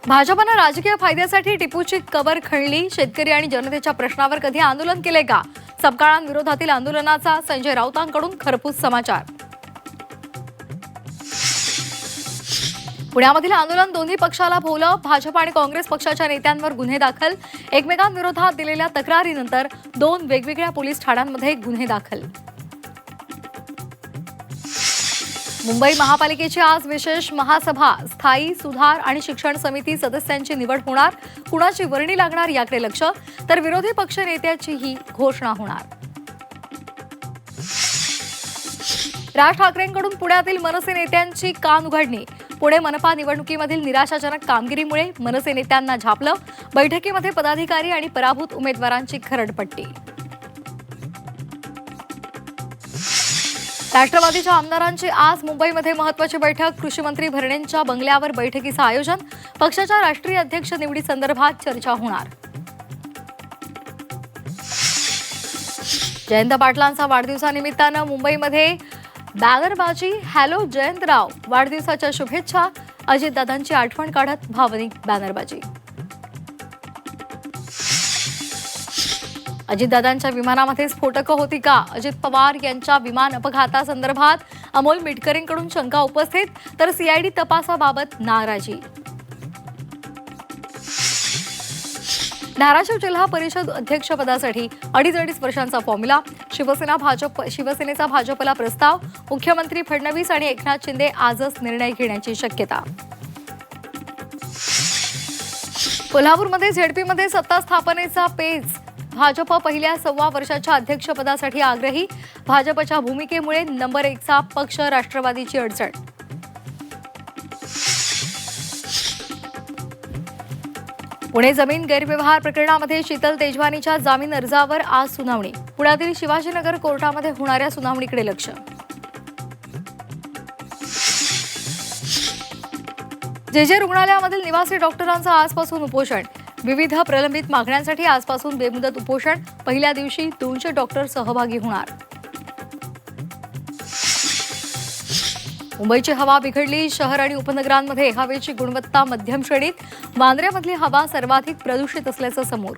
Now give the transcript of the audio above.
भाजपनं राजकीय फायद्यासाठी टिपूची कबर खणली. शेतकरी आणि जनतेच्या प्रश्नावर कधी आंदोलन केले का? सबकाळांविरोधातील आंदोलनाचा संजय राऊतांकडून खरपूस समाचार. पुण्यामधील आंदोलन दोन्ही पक्षाला भोवलं. भाजप आणि काँग्रेस पक्षाच्या नेत्यांवर गुन्हे दाखल. एकमेकांविरोधात दिलेल्या तक्रारीनंतर 2 वेगवेगळ्या पोलीस ठाण्यांमध्ये गुन्हे दाखल. मुंबई महापालिकेची आज विशेष महासभा. स्थायी सुधार आणि शिक्षण समिती सदस्यांची निवड होणार. कुणाची वर्णी लागणार याकडे लक्ष. तर विरोधी पक्ष नेत्याचीही घोषणा होणार. राज ठाकरेंकडून पुण्यातील मनसे नेत्यांची कान उघडणी. पुणे मनपा निवडणुकीमधील निराशाजनक कामगिरीमुळे मनसे नेत्यांना झापलं. बैठकीमध्ये पदाधिकारी आणि पराभूत उमेदवारांची खरडपट्टी. राष्ट्रवादीच्या आमदारांची आज मुंबईमध्ये महत्त्वाची बैठक. कृषी मंत्री भरणेंच्या बंगल्यावर बैठकीचं आयोजन. पक्षाच्या राष्ट्रीय अध्यक्ष निवडीसंदर्भात चर्चा होणार. जयंत पाटलांचा वाढदिवसानिमित्तानं मुंबईमध्ये बॅनरबाजी. हॅलो जयंतराव, वाढदिवसाच्या शुभेच्छा. अजितदादांची आठवण काढत भावनिक बॅनरबाजी. अजितदादांच्या विमानामध्ये स्फोटकं होती का? अजित पवार यांच्या विमान अपघातासंदर्भात अमोल मिटकरींकडून शंका उपस्थित. तर सीआयडी तपासाबाबत नाराजी. धाराशिव जिल्हा परिषद अध्यक्षपदासाठी 2.5 वर्षांचा फॉर्म्युला. शिवसेनेचा भाजपला प्रस्ताव. मुख्यमंत्री फडणवीस आणि एकनाथ शिंदे आजच निर्णय घेण्याची शक्यता. कोल्हापूरमध्ये झेडपीमध्ये सत्ता स्थापनेचा पेच. भाजप पहिल्या 1.25 वर्षाच्या अध्यक्षपदासाठी आग्रही. भाजपच्या भूमिकेमुळे नंबर 1चा पक्ष राष्ट्रवादीची अडचण. पुणे जमीन गैरव्यवहार प्रकरणामध्ये शीतल तेजवानीच्या जामीन अर्जावर आज सुनावणी. पुण्यातील शिवाजीनगर कोर्टामध्ये होणाऱ्या सुनावणीकडे लक्ष. जे रुग्णालयामधील निवासी डॉक्टरांचं आजपासून उपोषण. विविध प्रलंबित मागण्यांसाठी आजपासून बेमुदत उपोषण. पहिल्या दिवशी 200 डॉक्टर सहभागी होणार. मुंबईची हवा बिघडली. शहर आणि उपनगरांमध्ये हवेची गुणवत्ता मध्यम श्रेणीत. वांद्र्यामधली हवा सर्वाधिक प्रदूषित असल्याचं समोर.